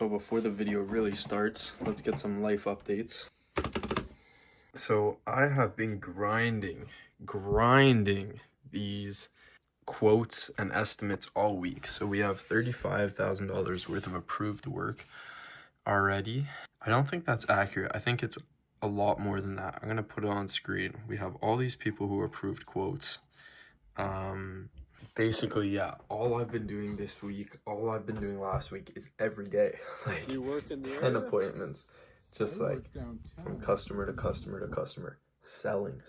So before the video really starts, let's get some life updates. So I have been grinding these quotes and estimates all week. So we have $35,000 worth of approved work already. I don't think that's accurate. I think it's a lot more than that. I'm gonna put it on screen. We have all these people who approved quotes. Basically, yeah, all I've been doing this week, all I've been doing last week is every day, like You work in the 10 area? appointments, just I like work downtown. from customer to customer to customer, selling,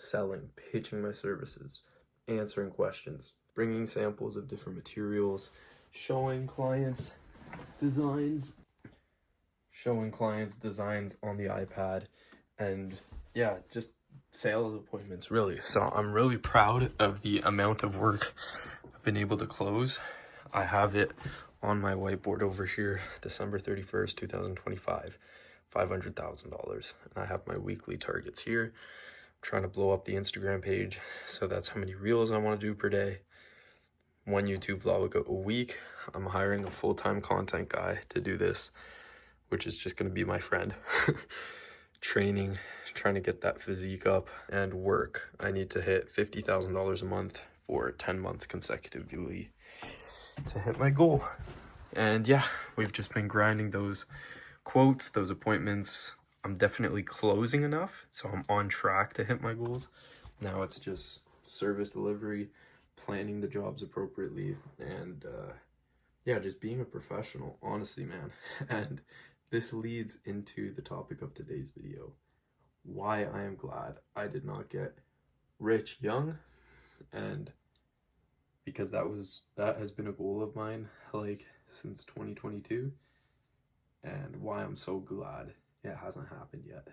pitching my services, answering questions, bringing samples of different materials, showing clients designs on the iPad, and yeah, just sales appointments really. So I'm really proud of the amount of work I've been able to close. I have it on my whiteboard over here, December 31st, 2025, $500,000. And I have my weekly targets here. I'm trying to blow up the Instagram page. So that's how many reels I want to do per day. 1 YouTube vlog a week. I'm hiring a full-time content guy to do this, which is just going to be my friend. Training, trying to get that physique up, and work. I need to hit $50,000 a month for 10 months consecutively to hit my goal. And yeah, we've just been grinding those quotes, those appointments. I'm definitely closing enough, so I'm on track to hit my goals. Now it's just service delivery, planning the jobs appropriately, and yeah, just being a professional, honestly, man. And this leads into the topic of today's video, why I am glad I did not get rich young, and because that has been a goal of mine like since 2022, and why I'm so glad it hasn't happened yet.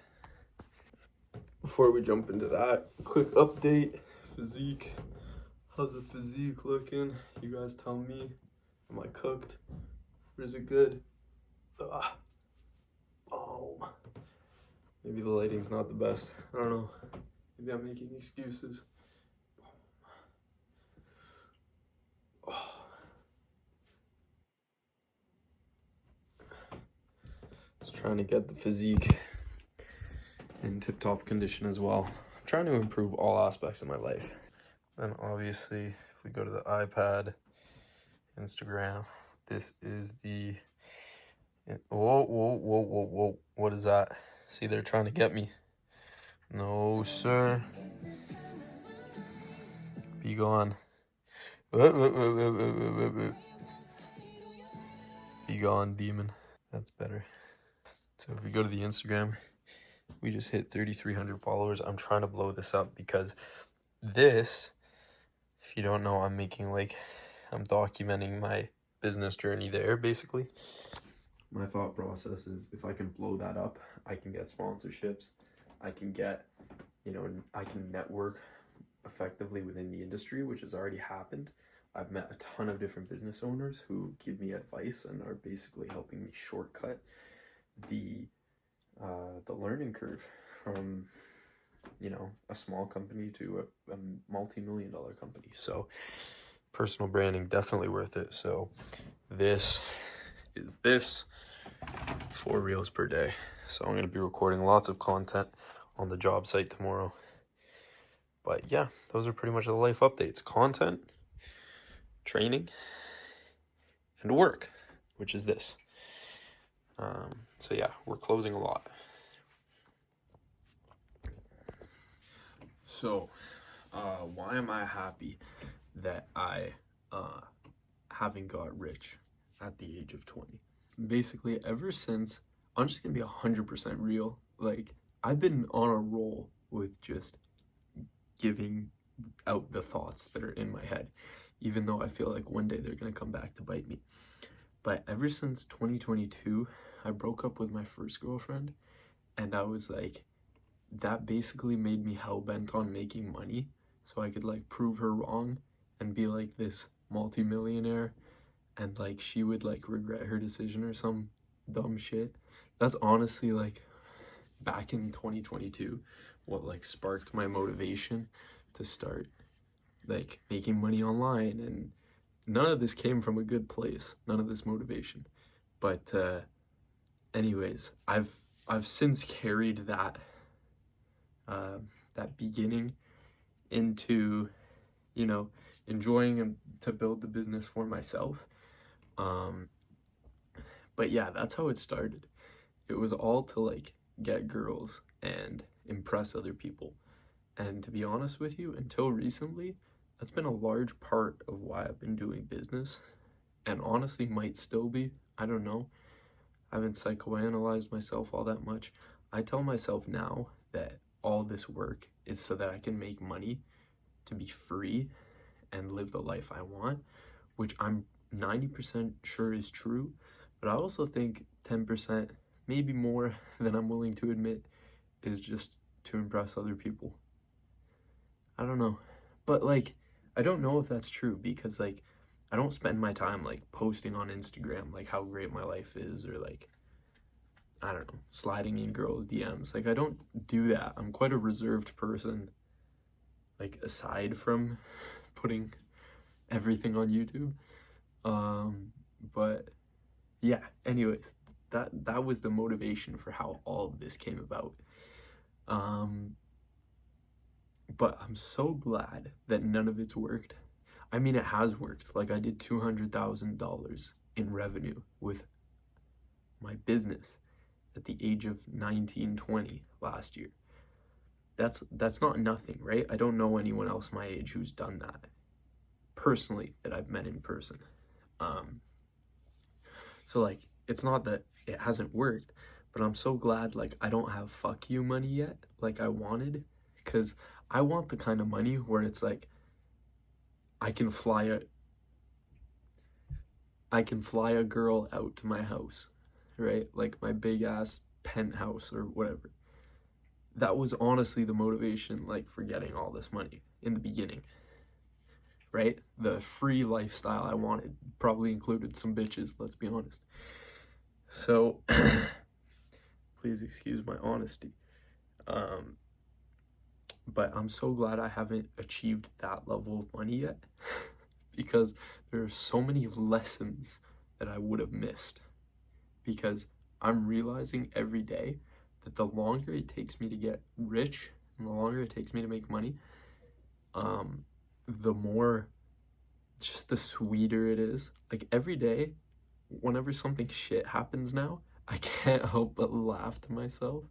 Before we jump into that, quick update, physique. How's the physique looking? You guys tell me. Am I cooked? Or is it good? Maybe the lighting's not the best. I don't know. Maybe I'm making excuses. Just trying to get the physique in tip-top condition as well. I'm trying to improve all aspects of my life. Then obviously, if we go to the iPad, Instagram, this is the... Whoa. What is that? See, they're trying to get me. No, sir. Be gone. Be gone, demon. That's better. So if we go to the Instagram, we just hit 3,300 followers. I'm trying to blow this up because this, if you don't know, I'm documenting my business journey there, basically. My thought process is if I can blow that up, I can get sponsorships. I can get, I can network effectively within the industry, which has already happened. I've met a ton of different business owners who give me advice and are basically helping me shortcut the learning curve from, a small company to a multi-million-dollar company. So personal branding, definitely worth it. So this is 4 reels per day. So I'm going to be recording lots of content on the job site tomorrow. But yeah, those are pretty much the life updates. Content, training, and work, which is this. So yeah, we're closing a lot. So, why am I happy that I haven't got rich at the age of 20? Basically, ever since, I'm just gonna be 100% real. Like, I've been on a roll with just giving out the thoughts that are in my head, even though I feel like one day they're gonna come back to bite me. But ever since 2022, I broke up with my first girlfriend, and I was like, that basically made me hell-bent on making money so I could like prove her wrong and be like this multi-millionaire, and like she would like regret her decision or some dumb shit. That's honestly like back in 2022 what like sparked my motivation to start like making money online. And none of this came from a good place, none of this motivation, but anyways, I've since carried that that beginning into, you know, enjoying and to build the business for myself. But yeah, that's how it started. It was all to like get girls and impress other people. And to be honest with you, until recently, that's been a large part of why I've been doing business, and honestly might still be. I don't know. I haven't psychoanalyzed myself all that much. I tell myself now that all this work is so that I can make money to be free and live the life I want, which I'm 90% sure is true. But I also think 10%, maybe more than I'm willing to admit, is just to impress other people. I don't know. But like, I don't know if that's true because like, I don't spend my time like posting on Instagram like how great my life is, or like, I don't know, sliding in girls' DMs. Like, I don't do that. I'm quite a reserved person, like, aside from putting everything on YouTube. But yeah, anyways, that was the motivation for how all of this came about. But I'm so glad that none of it's worked. I mean, it has worked. Like, I did $200,000 in revenue with my business at the age of 19, 20 last year. That's not nothing, right? I don't know anyone else my age who's done that personally, that I've met in person. So like, it's not that it hasn't worked, but I'm so glad like I don't have fuck you money yet like I wanted, because I want the kind of money where it's like I can fly a girl out to my house, right? Like my big ass penthouse or whatever. That was honestly the motivation, like, for getting all this money in the beginning, right? The free lifestyle I wanted probably included some bitches, let's be honest. So, please excuse my honesty. But I'm so glad I haven't achieved that level of money yet, because there are so many lessons that I would have missed, because I'm realizing every day that the longer it takes me to get rich and the longer it takes me to make money, the more, just the sweeter it is. Like every day, whenever something shit happens now, I can't help but laugh to myself.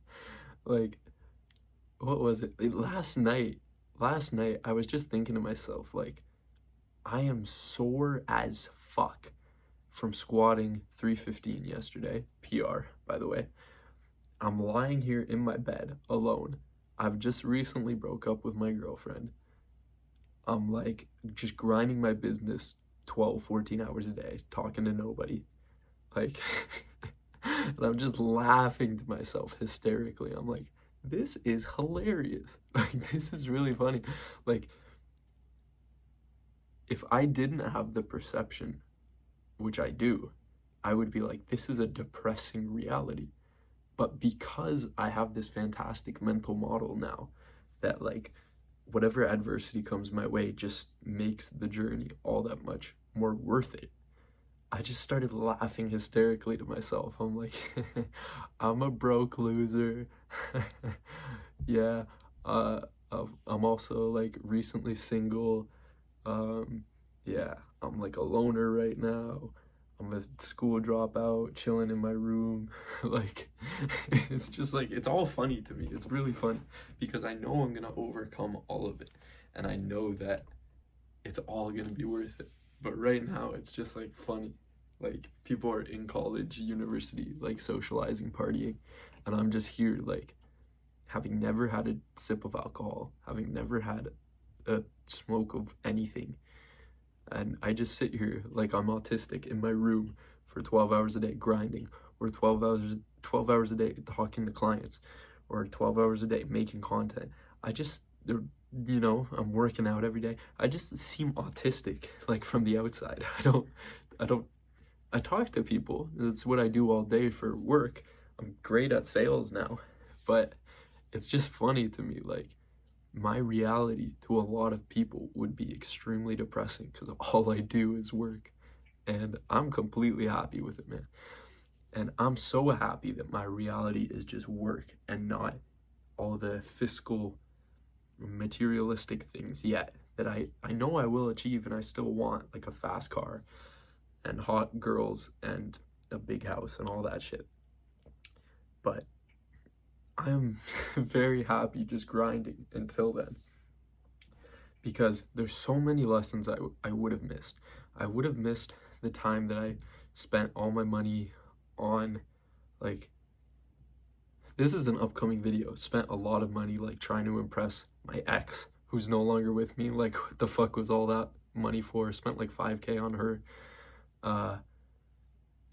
Like, what was it? Last night, I was just thinking to myself, like, I am sore as fuck from squatting 315 yesterday. PR, by the way. I'm lying here in my bed alone. I've just recently broke up with my girlfriend. I'm like just grinding my business 12, 14 hours a day, talking to nobody. Like, and I'm just laughing to myself hysterically. I'm like, this is hilarious. Like, this is really funny. Like, if I didn't have the perception, which I do, I would be like, this is a depressing reality. But because I have this fantastic mental model now that, like, whatever adversity comes my way just makes the journey all that much more worth it, I just started laughing hysterically to myself. I'm like, I'm a broke loser. Yeah, I'm also like recently single. Yeah, I'm like a loner right now. I'm a school dropout, chilling in my room. Like, it's just like, it's all funny to me. It's really funny because I know I'm gonna overcome all of it, and I know that it's all gonna be worth it. But right now, it's just like funny. Like, people are in college, university, like socializing, partying, and I'm just here, like, having never had a sip of alcohol, having never had a smoke of anything. And I just sit here like I'm autistic in my room for 12 hours a day grinding, or 12 hours a day talking to clients, or 12 hours a day making content. I'm working out every day. I just seem autistic, like, from the outside. I talk to people. That's what I do all day for work. I'm great at sales now, but it's just funny to me, like, my reality to a lot of people would be extremely depressing because all I do is work, and I'm completely happy with it, man. And I'm so happy that my reality is just work and not all the fiscal, materialistic things yet that I know I will achieve and I still want, like a fast car and hot girls and a big house and all that shit. But I'm very happy just grinding until then, because there's so many lessons I would have missed. I would have missed the time that I spent all my money on, like, this is an upcoming video, spent a lot of money like trying to impress my ex who's no longer with me. Like, what the fuck was all that money for? Spent like 5K on her. I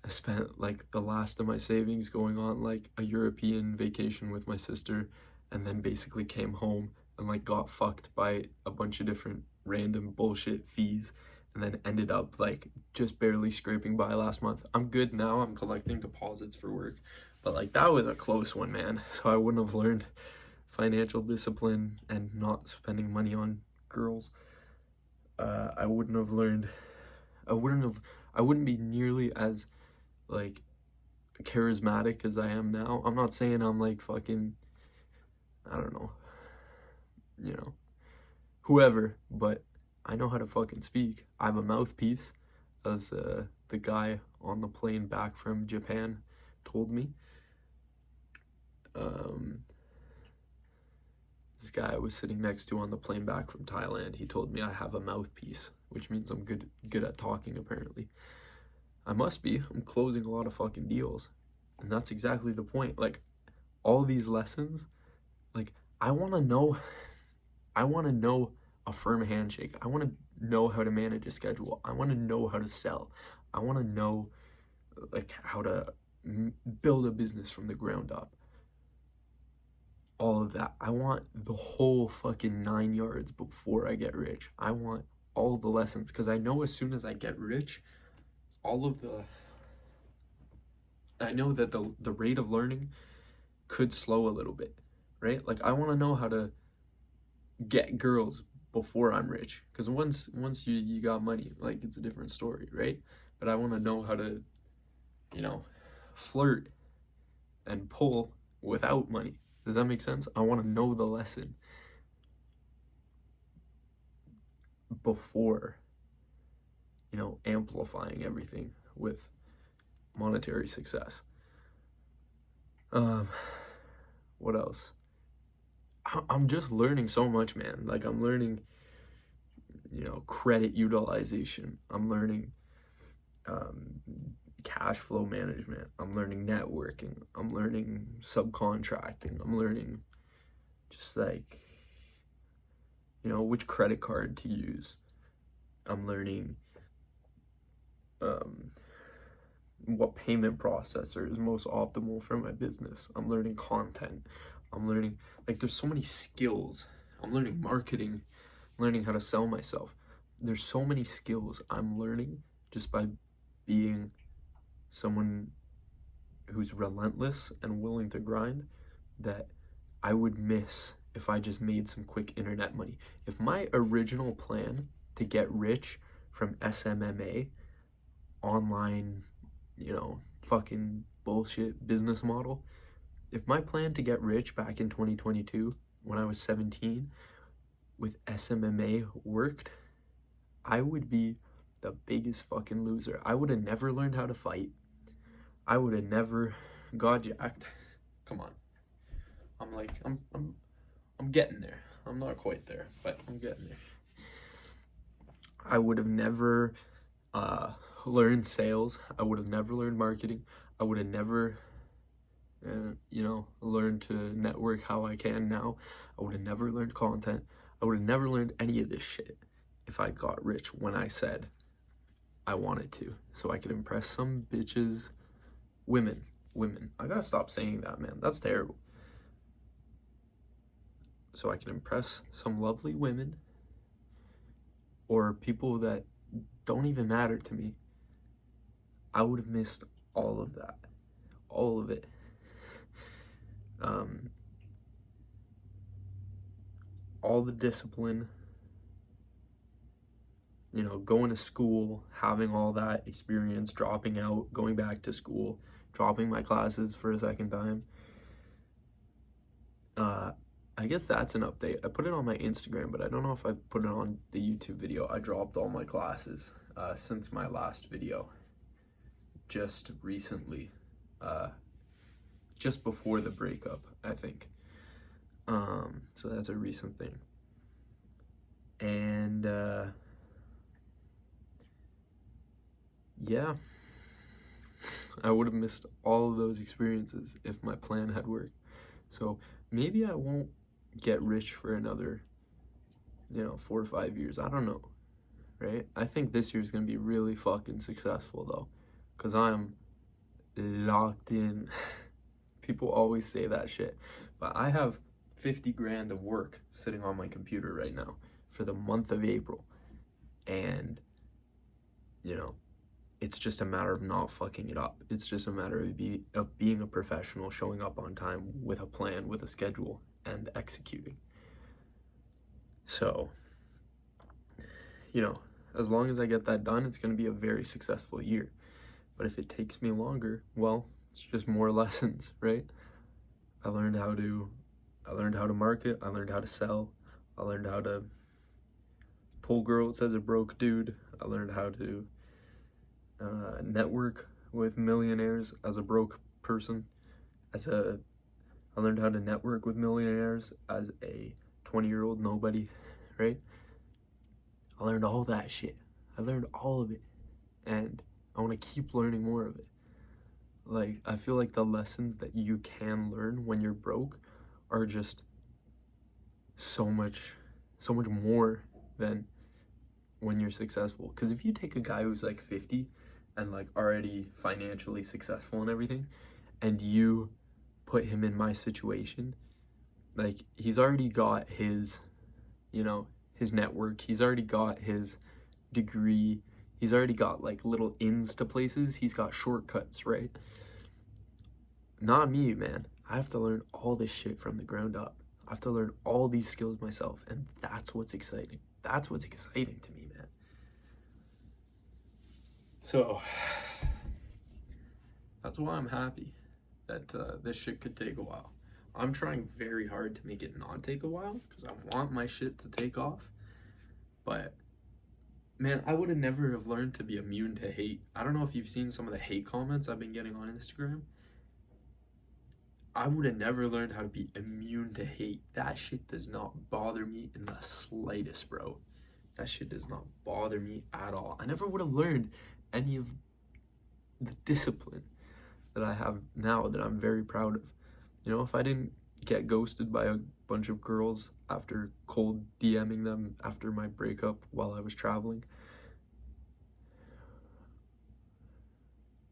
spent like the last of my savings going on like a European vacation with my sister, and then basically came home and like got fucked by a bunch of different random bullshit fees, and then ended up like just barely scraping by last month. I'm good now, I'm collecting deposits for work, but like that was a close one, man. So I wouldn't have learned financial discipline and not spending money on girls. I wouldn't have learned, I wouldn't be nearly as like charismatic as I am now. I'm not saying I'm like fucking, I don't know, you know, whoever, but I know how to fucking speak. I have a mouthpiece, as the guy on the plane back from Japan told me. This guy I was sitting next to on the plane back from Thailand, he told me I have a mouthpiece, which means I'm good at talking, apparently. I must be. I'm closing a lot of fucking deals. And that's exactly the point. Like, all these lessons, like, I want to know a firm handshake. I want to know how to manage a schedule. I want to know how to sell. I want to know, like, how to build a business from the ground up. All of that. I want the whole fucking 9 yards before I get rich. I want all the lessons, because I know as soon as I get rich, I know that the rate of learning could slow a little bit, right? Like, I want to know how to get girls before I'm rich, because once you got money, like, it's a different story, right? But I want to know how to, you know, flirt and pull without money. Does that make sense? I want to know the lesson before, you know, amplifying everything with monetary success. What else? I'm just learning so much, man. Like, I'm learning, you know, credit utilization. I'm learning cash flow management. I'm learning networking. I'm learning subcontracting. I'm learning just like, you know, which credit card to use. I'm learning what payment processor is most optimal for my business. I'm learning content. I'm learning, like, there's so many skills. I'm learning marketing, learning how to sell myself. There's so many skills I'm learning just by being someone who's relentless and willing to grind, that I would miss if I just made some quick internet money. If my original plan to get rich from SMMA, online, you know, fucking bullshit business model, if my plan to get rich back in 2022 when I was 17 with SMMA worked, I would be the biggest fucking loser. I would have never learned how to fight. I would have never got jacked. Come on. I'm getting there. I'm not quite there, but I'm getting there. I would have never learned sales. I would have never learned marketing. I would have never you know, learned to network how I can now. I would have never learned content. I would have never learned any of this shit if I got rich when I said I wanted to, so I could impress some bitches. Women. I gotta stop saying that, man. That's terrible. So I can impress some lovely women, or people that don't even matter to me. I would have missed all of that. All of it. All the discipline, you know, going to school, having all that experience, dropping out, going back to school, dropping my classes for a second time. I guess that's an update. I put it on my Instagram, but I don't know if I put it on the YouTube video. I dropped all my classes since my last video, just recently, just before the breakup, I think. So that's a recent thing. And yeah, I would have missed all of those experiences if my plan had worked. So maybe I won't get rich for another, 4 or 5 years. I don't know, right? I think this year's gonna be really fucking successful though, because I'm locked in. People always say that shit, but I have 50 grand of work sitting on my computer right now for the month of April, and it's just a matter of not fucking it up. It's just a matter of being a professional, showing up on time with a plan, with a schedule, and executing. So, as long as I get that done, it's going to be a very successful year. But if it takes me longer, well, it's just more lessons, right? I learned how to market. I learned how to sell. I learned how to pull girls as a broke dude. I learned how to network with millionaires as a broke person. I learned how to network with millionaires as a 20-year-old nobody, right? I learned all that shit. I learned all of it, and I want to keep learning more of it. Like, I feel like the lessons that you can learn when you're broke are just so much more than when you're successful. Because if you take a guy who's like 50 and like already financially successful and everything, and you put him in my situation, like, he's already got his, his network, he's already got his degree, he's already got like little ins to places, he's got shortcuts, right? Not me, man. I have to learn all this shit from the ground up. I have to learn all these skills myself, and that's what's exciting. That's what's exciting to me, man. So that's why I'm happy that this shit could take a while. I'm trying very hard to make it not take a while because I want my shit to take off. But man, I would have never have learned to be immune to hate. I don't know if you've seen some of the hate comments I've been getting on Instagram. I would have never learned how to be immune to hate. That shit does not bother me in the slightest, bro. That shit does not bother me at all. I never would have learned any of the discipline that I have now that I'm very proud of. If I didn't get ghosted by a bunch of girls after cold DMing them after my breakup while I was traveling,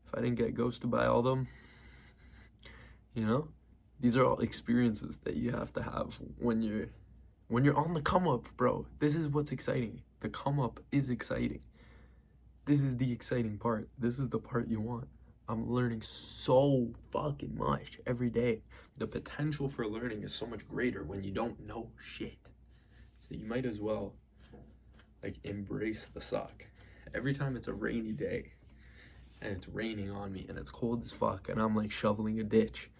if I didn't get ghosted by all them, these are all experiences that you have to have when you're on the come up, bro. This is what's exciting. The come up is exciting. This is the exciting part. This is the part you want. I'm learning so fucking much every day. The potential for learning is so much greater when you don't know shit. So you might as well embrace the suck. Every time it's a rainy day and it's raining on me and it's cold as fuck and I'm shoveling a ditch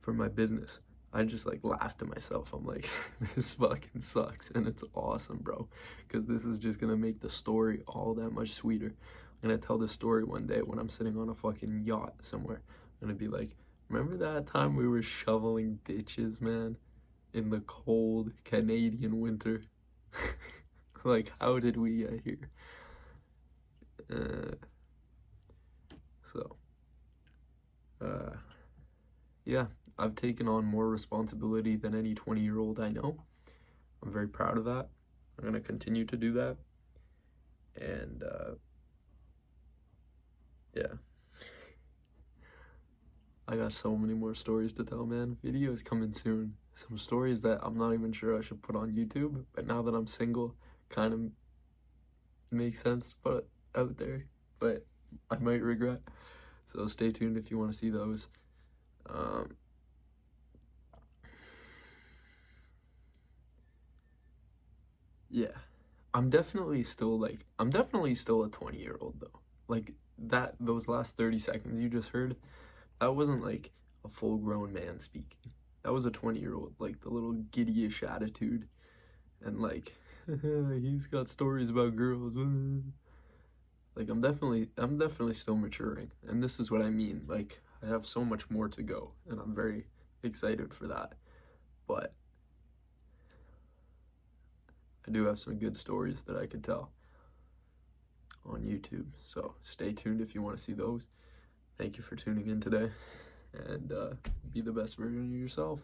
for my business, I just laugh to myself. I'm like, this fucking sucks, and it's awesome, bro, because this is just gonna make the story all that much sweeter. I'm gonna tell this story one day when I'm sitting on a fucking yacht somewhere. I'm gonna be like, remember that time we were shoveling ditches, man, in the cold Canadian winter? How did we get here? Yeah, I've taken on more responsibility than any 20-year-old I know. I'm very proud of that. I'm going to continue to do that. And, yeah. I got so many more stories to tell, man. Videos coming soon. Some stories that I'm not even sure I should put on YouTube, but now that I'm single, kind of makes sense to put out there, but I might regret. So stay tuned if you want to see those. Yeah, I'm definitely still a 20-year-old though. Those last 30 seconds you just heard, that wasn't like a full grown man speaking. That was a 20-year-old, like the little giddyish attitude, and like he's got stories about girls. Like I'm definitely still maturing, and this is what I mean. Like I have so much more to go, and I'm very excited for that. But I do have some good stories that I could tell on YouTube. So stay tuned if you want to see those. Thank you for tuning in today, and be the best version of yourself.